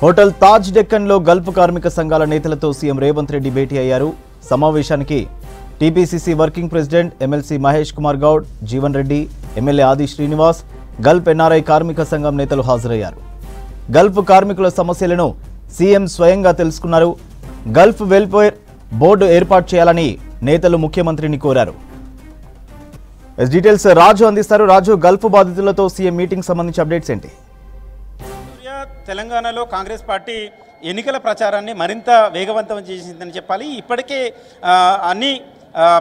Hotel Taj డెక్కన్లో Gulf కార్మిక సంఘాల నేతలతో సీఎం రేవంత్ రెడ్డి భేటీ అయ్యారు. సమావేశానికి TPCC working president MLC Mahesh Kumar Goud, Jeevan Reddy, MLA ఆది శ్రీనివాస్, గల్ఫ్ ఎన్ఆర్ఐ కార్మిక సంఘం నేతలు హాజరయ్యారు. గల్ఫ్ కార్మికుల సమస్యలను సీఎం స్వయంగా తెలుసుకున్నారు. గల్ఫ్ వెల్ఫేర్ బోర్డు ఏర్పాటు చేయాలని నేతలు ముఖ్యమంత్రిని కోరారు. డీటెయిల్స్ రాజు అందిస్తారు. రాజు, గల్ఫ్ బాధితులతో సీఎం మీటింగ్ సంబంధించి అప్డేట్స్ ఏంటి? తెలంగాణలో కాంగ్రెస్ పార్టీ ఎన్నికల ప్రచారాన్ని మరింత వేగవంతం చేసిందని చెప్పాలి. ఇప్పటికే అన్ని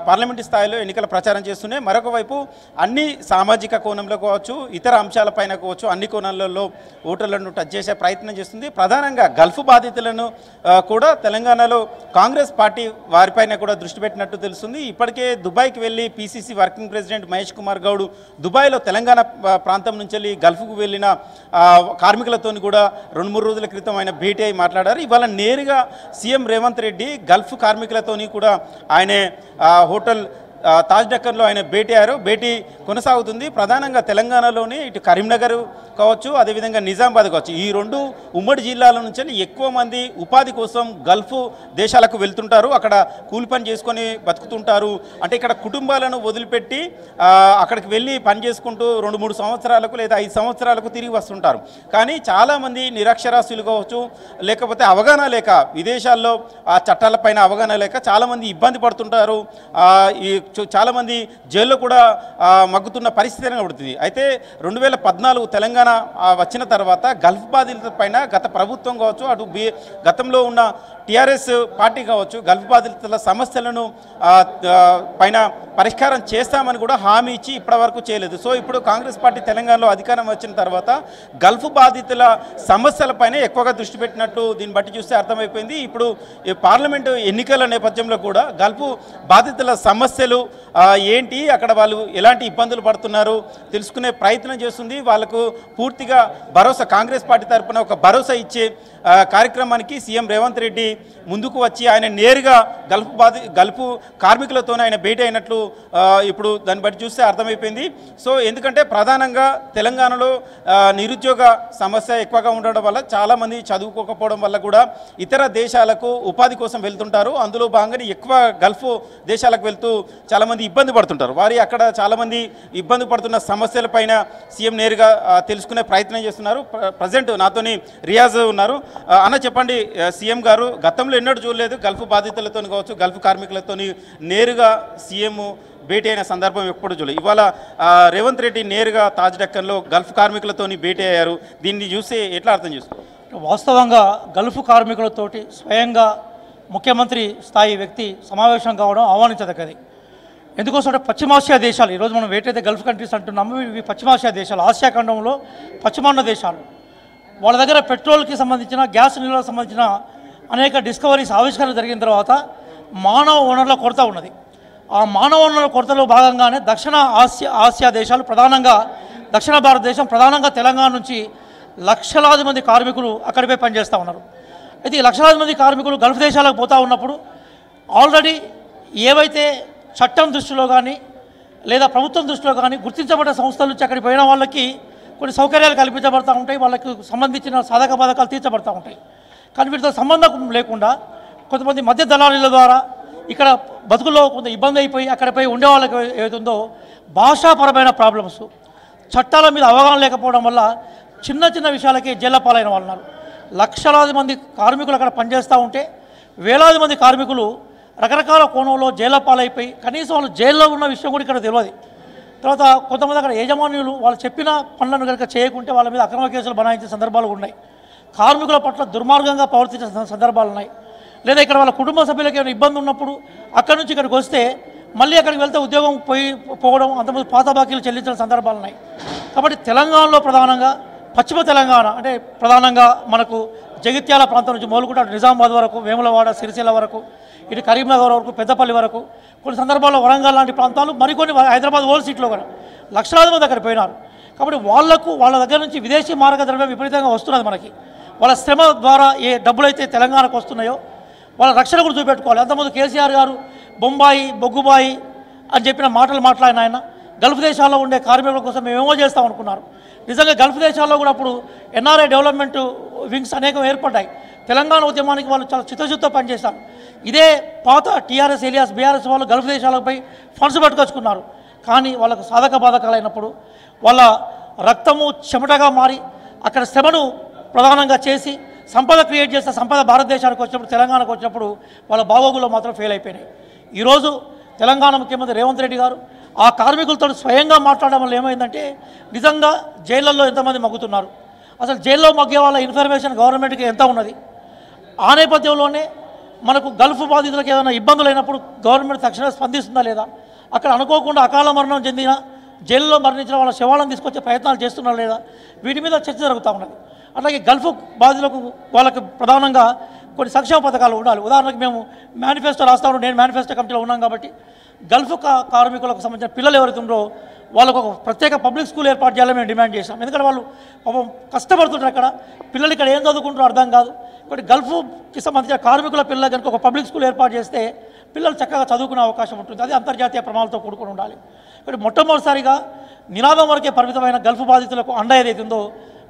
పార్లమెంటు స్థాయిలో ఎన్నికల ప్రచారం చేస్తున్నాయి. మరొక వైపు అన్ని సామాజిక కోణంలో కావచ్చు, ఇతర అంశాలపైన కావచ్చు, అన్ని కోణాలలో ఓటర్లను టచ్ చేసే ప్రయత్నం చేస్తుంది. ప్రధానంగా గల్ఫ్ బాధితులను కూడా తెలంగాణలో కాంగ్రెస్ పార్టీ వారిపైన కూడా దృష్టి పెట్టినట్టు తెలుస్తుంది. ఇప్పటికే దుబాయ్కి వెళ్ళి PCC working president Mahesh Kumar Goud దుబాయ్లో తెలంగాణ ప్రాంతం నుంచి వెళ్ళి గల్ఫ్కు వెళ్ళిన కార్మికులతో కూడా 2-3 రోజుల క్రితం ఆయన భేటీ అయి మాట్లాడారు. ఇవాళ నేరుగా సీఎం రేవంత్ రెడ్డి గల్ఫ్ కార్మికులతోని కూడా ఆయనే హోటల్ తాజ్ డెక్కన్లో ఆయన భేటీ అయ్యారు. భేటీ కొనసాగుతుంది. ప్రధానంగా తెలంగాణలోని ఇటు కరీంనగర్ కావచ్చు, అదేవిధంగా నిజామాబాద్ కావచ్చు, ఈ 2 ఉమ్మడి జిల్లాల నుంచి ఎక్కువ మంది ఉపాధి కోసం గల్ఫ్ దేశాలకు వెళ్తుంటారు. అక్కడ కూలి పని చేసుకొని బతుకుతుంటారు. అంటే ఇక్కడ కుటుంబాలను వదిలిపెట్టి అక్కడికి వెళ్ళి పని చేసుకుంటూ 2-3 సంవత్సరాలకు లేదా 5 సంవత్సరాలకు తిరిగి వస్తుంటారు. కానీ చాలామంది నిరక్షరాస్యులు కావచ్చు, లేకపోతే అవగాహన లేక, విదేశాల్లో ఆ చట్టాలపైన అవగాహన లేక చాలామంది ఇబ్బంది పడుతుంటారు. చాలామంది జైల్లో కూడా మగ్గుతున్న పరిస్థితి కనబడుతుంది. అయితే 2014 తెలంగాణ వచ్చిన తర్వాత గల్ఫ్ బాధితుల పైన గత ప్రభుత్వం కావచ్చు, అటు గతంలో ఉన్న టీఆర్ఎస్ పార్టీ కావచ్చు, గల్ఫ్ బాధితుల సమస్యలను పైన పరిష్కారం చేస్తామని కూడా హామీ ఇచ్చి ఇప్పటివరకు చేయలేదు. సో ఇప్పుడు కాంగ్రెస్ పార్టీ తెలంగాణలో అధికారం వచ్చిన తర్వాత గల్ఫ్ బాధితుల సమస్యలపైన ఎక్కువగా దృష్టి పెట్టినట్టు దీన్ని బట్టి చూస్తే అర్థమైపోయింది. ఇప్పుడు పార్లమెంటు ఎన్నికల నేపథ్యంలో కూడా గల్ఫ్ బాధితుల సమస్యలు ఏంటి, అక్కడ వాళ్ళు ఎలాంటి ఇబ్బందులు పడుతున్నారు తెలుసుకునే ప్రయత్నం చేస్తుంది. వాళ్ళకు పూర్తిగా భరోసా, కాంగ్రెస్ పార్టీ తరఫున ఒక భరోసా ఇచ్చే కార్యక్రమానికి సీఎం రేవంత్ రెడ్డి ముందుకు వచ్చి ఆయన నేరుగా గల్ఫ్ కార్మికులతోనే ఆయన భేటీ అయినట్లు ఇప్పుడు దాన్ని బట్టి చూస్తే అర్థమైపోయింది. సో ఎందుకంటే ప్రధానంగా తెలంగాణలో నిరుద్యోగ సమస్య ఎక్కువగా ఉండడం వల్ల చాలామంది చదువుకోకపోవడం వల్ల కూడా ఇతర దేశాలకు ఉపాధి కోసం వెళ్తుంటారు. అందులో భాగంగానే ఎక్కువ గల్ఫ్ దేశాలకు వెళ్తూ చాలామంది ఇబ్బంది పడుతుంటారు. వారి అక్కడ చాలామంది ఇబ్బంది పడుతున్న సమస్యలపైన సీఎం నేరుగా తెలుసుకునే ప్రయత్నం చేస్తున్నారు. ప్రజెంట్ నాతోని రియాజ్ ఉన్నారు. అన్న, చెప్పండి, సీఎం గారు గతంలో ఎన్నడూ చూడలేదు గల్ఫ్ బాధితులతో కావచ్చు, గల్ఫ్ కార్మికులతో నేరుగా సీఎం భేటీ అయిన సందర్భం ఎప్పుడు చూడలేదు. ఇవాళ రేవంత్ రెడ్డి నేరుగా తాజ్ డెక్కన్లో గల్ఫ్ కార్మికులతో భేటీ అయ్యారు. దీన్ని చూసి ఎట్లా అర్థం చేసుకోవాలి? వాస్తవంగా గల్ఫ్ కార్మికులతోటి స్వయంగా ముఖ్యమంత్రి స్థాయి వ్యక్తి సమావేశం కావడం ఆహ్వానించదగ్గది. ఎందుకోసం పశ్చిమాసియా దేశాలు, ఈరోజు మనం ఏటైతే గల్ఫ్ కంట్రీస్ అంటున్నామో ఇవి పశ్చిమాసియా దేశాలు, ఆసియా ఖండంలో పశ్చిమాన్న దేశాలు. వాళ్ళ దగ్గర పెట్రోల్కి సంబంధించిన, గ్యాస్ నిల్వలకు సంబంధించిన అనేక డిస్కవరీస్, ఆవిష్కరణ జరిగిన తర్వాత మానవ వనరుల కొరత ఉన్నది. ఆ మానవ వనరుల కొరతలో భాగంగానే దక్షిణ ఆసియా దేశాలు, ప్రధానంగా దక్షిణ భారతదేశం, ప్రధానంగా తెలంగాణ నుంచి లక్షలాది మంది కార్మికులు అక్కడిపై పనిచేస్తూ ఉన్నారు. అయితే ఈ లక్షలాది మంది కార్మికులు గల్ఫ్ దేశాలకు పోతూ ఉన్నప్పుడు ఆల్రెడీ ఏవైతే చట్టం దృష్టిలో కానీ లేదా ప్రభుత్వం దృష్టిలో కానీ గుర్తించబడ్డ సంస్థల నుంచి అక్కడికి పోయిన వాళ్ళకి కొన్ని సౌకర్యాలు కల్పించబడుతూ ఉంటాయి, వాళ్ళకి సంబంధించిన సాధక బాధకాలు తీర్చబడుతూ ఉంటాయి. కానీ వీటితో సంబంధం లేకుండా కొంతమంది మధ్య దళారీల ద్వారా ఇక్కడ బతుకుల్లో కొంత ఇబ్బంది అయిపోయి అక్కడిపై ఉండే వాళ్ళకి ఏదైతుందో భాషాపరమైన ప్రాబ్లమ్స్, చట్టాల మీద అవగాహన లేకపోవడం వల్ల చిన్న చిన్న విషయాలకి జైళ్ళ పాలైన వాళ్ళు ఉన్నారు. లక్షలాది మంది కార్మికులు అక్కడ పనిచేస్తూ ఉంటే వేలాది మంది కార్మికులు రకరకాల కోణంలో జైళ్ళ పాలైపోయి కనీసం వాళ్ళు జైల్లో ఉన్న విషయం కూడా ఇక్కడ తెలియదు. తర్వాత కొంతమంది అక్కడ యజమానులు వాళ్ళు చెప్పిన పనులను కనుక చేయకుంటే వాళ్ళ మీద అక్రమ కేసులు బనాయించే సందర్భాలు ఉన్నాయి. కార్మికుల పట్ల దుర్మార్గంగా ప్రవర్తించే సందర్భాలు ఉన్నాయి. లేదా ఇక్కడ వాళ్ళ కుటుంబ సభ్యులకి ఏమైనా ఇబ్బంది ఉన్నప్పుడు అక్కడి నుంచి ఇక్కడికి వస్తే మళ్ళీ అక్కడికి వెళ్తే ఉద్యోగం పోవడం, అంతమంది పాత బాకీలు చెల్లించిన సందర్భాలు ఉన్నాయి. కాబట్టి తెలంగాణలో ప్రధానంగా పశ్చిమ తెలంగాణ అంటే ప్రధానంగా మనకు జగిత్యాల ప్రాంతం నుంచి మొదలుకుంటే నిజామాబాద్ వరకు, వేములవాడ, సిరిసిల్ల వరకు, ఇటు కరీంనగర్ వరకు, పెద్దపల్లి వరకు, కొన్ని సందర్భాల్లో వరంగల్ లాంటి ప్రాంతాలు, మరికొన్ని హైదరాబాద్ ఓల్డ్ సిటీలో కూడా లక్షలాది మంది అక్కడ పోయినారు. కాబట్టి వాళ్ళ దగ్గర నుంచి విదేశీ మార్గ ద్రవ్యం విపరీతంగా వస్తున్నది. మనకి వాళ్ళ శ్రమ ద్వారా ఏ డబ్బులైతే తెలంగాణకు వస్తున్నాయో వాళ్ళ రక్షణ కూడా చూపెట్టుకోవాలి. అంతకుముందు కేసీఆర్ గారు బొంబాయి, బొగ్గుబాయి అని చెప్పిన మాటలు మాట్లాడిన ఆయన గల్ఫ్ దేశాల్లో ఉండే కార్మికుల కోసం మేమేమో చేస్తాం అనుకున్నారు. నిజంగా గల్ఫ్ దేశాల్లో కూడా అప్పుడు ఎన్ఆర్ఐ డెవలప్మెంట్ వింగ్స్ అనేకం ఏర్పడ్డాయి. తెలంగాణ ఉద్యమానికి వాళ్ళు చాలా చిత్తశుద్ధితో పనిచేశారు. ఇదే పాత టీఆర్ఎస్ ఏలియాస్ బీఆర్ఎస్ వాళ్ళు గల్ఫ్ దేశాలపై ఫండ్స్ పట్టుకొచ్చుకున్నారు. కానీ వాళ్ళకు సాధక బాధకాలైనప్పుడు వాళ్ళ రక్తము చెమటగా మారి అక్కడ శ్రమను ప్రధానంగా చేసి సంపద క్రియేట్ చేస్తే సంపద భారతదేశానికి వచ్చినప్పుడు, తెలంగాణకు వచ్చినప్పుడు వాళ్ళ బాగోగులు మాత్రం ఫెయిల్ అయిపోయినాయి. ఈరోజు తెలంగాణ ముఖ్యమంత్రి రేవంత్ రెడ్డి గారు ఆ కార్మికులతో స్వయంగా మాట్లాడడం వల్ల ఏమైందంటే నిజంగా జైళ్ళల్లో ఎంతమంది మగ్గుతున్నారు, అసలు జైల్లో మగ్గే వాళ్ళ ఇన్ఫర్మేషన్ గవర్నమెంట్కి ఎంత ఉన్నది, ఆ నేపథ్యంలోనే మనకు గల్ఫ్ బాధితులకు ఏదైనా ఇబ్బందులు అయినప్పుడు గవర్నమెంట్ తక్షణమే స్పందిస్తుందా లేదా, అక్కడ అనుకోకుండా అకాల మరణం చెందిన జైల్లో మరణించిన వాళ్ళ శవాలను తీసుకొచ్చే ప్రయత్నాలు చేస్తున్నారా లేదా, వీటి మీద చర్చ జరుగుతూ ఉన్నది. అట్లాగే గల్ఫ్ బాధితులకు వాళ్ళకి ప్రధానంగా కొన్ని సంక్షేమ పథకాలు ఉండాలి. ఉదాహరణకు మేము మేనిఫెస్టో రాస్తా ఉన్నాం, నేను మేనిఫెస్టో కమిటీలో ఉన్నాం కాబట్టి గల్ఫ్ కార్మికులకు సంబంధించిన పిల్లలు ఎవరైతే ఉన్నారో వాళ్ళకు ఒక ప్రత్యేక పబ్లిక్ స్కూల్ ఏర్పాటు చేయాలని మేము డిమాండ్ చేశాం. ఎందుకంటే వాళ్ళు పాపం కష్టపడుతుంటారు, అక్కడ పిల్లలు ఇక్కడ ఏం చదువుకుంటారో అర్థం కాదు. కాబట్టి గల్ఫ్కి సంబంధించిన కార్మికుల పిల్లలు కనుక ఒక పబ్లిక్ స్కూల్ ఏర్పాటు చేస్తే పిల్లలు చక్కగా చదువుకునే అవకాశం ఉంటుంది. అది అంతర్జాతీయ ప్రమాణాలతో కూడుకుని ఉండాలి. కాబట్టి మొట్టమొదటిసారిగా నినాదం వరకే పరిమితమైన గల్ఫ్ బాధితులకు అండ ఏదైతే ఉందో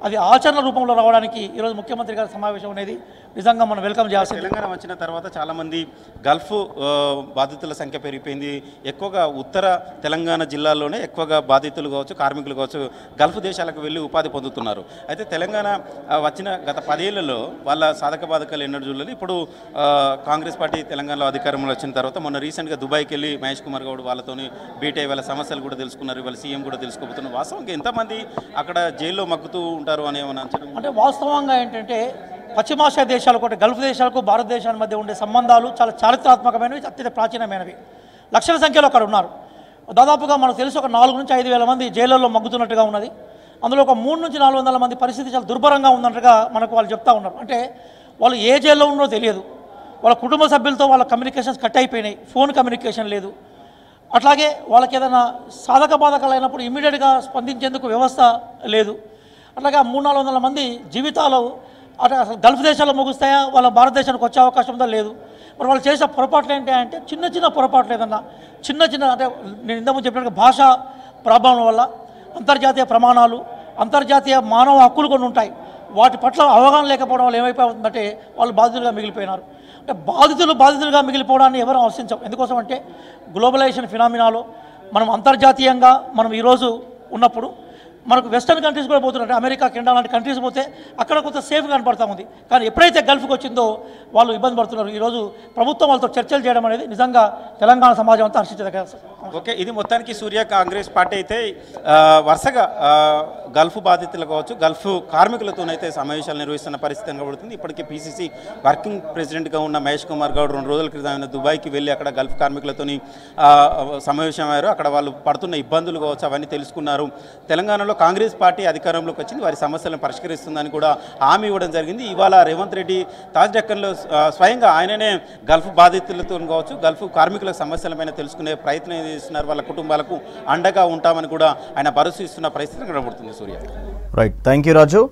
అది ఆచరణ రూపంలో రావడానికి ఈరోజు ముఖ్యమంత్రి గారి సమావేశం అనేది నిజంగా మనం వెల్కమ్ చేయాల్సింది. తెలంగాణ వచ్చిన తర్వాత చాలామంది గల్ఫ్ బాధితుల సంఖ్య పెరిగిపోయింది. ఎక్కువగా ఉత్తర తెలంగాణ జిల్లాల్లోనే ఎక్కువగా బాధితులు కావచ్చు, కార్మికులు కావచ్చు గల్ఫ్ దేశాలకు వెళ్ళి ఉపాధి పొందుతున్నారు. అయితే తెలంగాణ వచ్చిన గత 10 ఏళ్లలో వాళ్ళ సాధక బాధకాలు ఎన్నడూ చూడలేదు. ఇప్పుడు కాంగ్రెస్ పార్టీ తెలంగాణలో అధికారంలో వచ్చిన తర్వాత మొన్న రీసెంట్గా దుబాయ్కి వెళ్ళి మహేష్ కుమార్ గౌడ్ వాళ్ళతోని భేటీ వాళ్ళ సమస్యలు కూడా తెలుసుకున్నారు. వాళ్ళ సీఎం కూడా తెలుసుకోబోతున్నారు. వాస్తవంగా ఎంతమంది అక్కడ జైల్లో మగ్గుతూ ఉంటారు అంటే వాస్తవంగా ఏంటంటే పశ్చిమాసియా దేశాలకు అంటే గల్ఫ్ దేశాలకు భారతదేశాల మధ్య ఉండే సంబంధాలు చాలా చారిత్రాత్మకమైనవి, అత్యంత ప్రాచీనమైనవి. లక్షల సంఖ్యలో అక్కడ ఉన్నారు. దాదాపుగా మనకు తెలిసి ఒక 4 నుంచి 5 వేల మంది జైళ్ళల్లో మగ్గుతున్నట్టుగా ఉన్నది. అందులో ఒక 3 నుంచి 400 మంది పరిస్థితి చాలా దుర్భరంగా ఉన్నట్టుగా మనకు వాళ్ళు చెప్తా ఉన్నారు. అంటే వాళ్ళు ఏ జైల్లో ఉన్నారో తెలియదు, వాళ్ళ కుటుంబ సభ్యులతో వాళ్ళ కమ్యూనికేషన్స్ కట్ అయిపోయినాయి, ఫోన్ కమ్యూనికేషన్ లేదు. అట్లాగే వాళ్ళకి ఏదైనా సాధక బాధకాలు అయినప్పుడు ఇమీడియట్గా స్పందించేందుకు వ్యవస్థ లేదు. అట్లాగే 300-400 మంది జీవితాలు అటు అసలు గల్ఫ్ దేశాల్లో ముగుస్తాయా, వాళ్ళ భారతదేశానికి వచ్చే అవకాశం ఉందా లేదు. మరి వాళ్ళు చేసే పొరపాట్లు ఏంటి అంటే చిన్న పొరపాట్లు ఏదన్నా చిన్న అంటే నేను ఇంతకుముందు చెప్పినట్టుగా భాషా ప్రాబ్లం వల్ల అంతర్జాతీయ ప్రమాణాలు, అంతర్జాతీయ మానవ హక్కులు కొన్ని ఉంటాయి, వాటి పట్ల అవగాహన లేకపోవడం వల్ల ఏమైపోతుందంటే వాళ్ళు బాధితులుగా మిగిలిపోయినారు. అంటే బాధితులుగా మిగిలిపోవడాన్ని ఎవరు ఆశించాం. ఎందుకోసం అంటే గ్లోబలైజేషన్ ఫినామినాలో మనం అంతర్జాతీయంగా మనం ఈరోజు ఉన్నప్పుడు మనకు వెస్టర్న్ కంట్రీస్ కూడా పోతున్నారు. అమెరికా, కెనడా లాంటి కంట్రీస్ పోతే అక్కడ కొంత సేఫ్ కనపడతా ఉంది. కానీ ఎప్పుడైతే గల్ఫ్కి వచ్చిందో వాళ్ళు ఇబ్బంది పడుతున్నారు. ఈరోజు ప్రభుత్వం వాళ్ళతో చర్చలు చేయడం అనేది నిజంగా తెలంగాణ సమాజం అంతా హర్షించదగ్గ. ఓకే, ఇది మొత్తానికి సూర్య కాంగ్రెస్ పార్టీ అయితే వరుసగా గల్ఫ్ బాధితులు కావచ్చు, గల్ఫ్ కార్మికులతోనైతే సమావేశాలు నిర్వహిస్తున్న పరిస్థితి కనబడుతుంది. ఇప్పటికే పీసీసీ వర్కింగ్ ప్రెసిడెంట్గా ఉన్న మహేష్ కుమార్ గౌడ్ 2 రోజుల క్రితం దుబాయ్కి వెళ్ళి అక్కడ గల్ఫ్ కార్మికులతోని సమావేశమయ్యారు. అక్కడ వాళ్ళు పడుతున్న ఇబ్బందులు కావచ్చు అవన్నీ తెలుసుకున్నారు. తెలంగాణలో కాంగ్రెస్ పార్టీ అధికారంలోకి వచ్చింది, వారి సమస్యలను పరిష్కరిస్తుందని కూడా హామీ ఇవ్వడం జరిగింది. ఇవాళ రేవంత్ రెడ్డి తాజ్ డెక్కన్లో స్వయంగా ఆయననే గల్ఫ్ బాధితులతో కావచ్చు, గల్ఫ్ కార్మికుల సమస్యలపైన తెలుసుకునే ప్రయత్నం చేస్తున్నారు. వాళ్ళ కుటుంబాలకు అండగా ఉంటామని కూడా ఆయన భరోసా ఇస్తున్న పరిస్థితి కనబడుతుంది. సూర్య, రైట్, థ్యాంక్ యూ రాజు.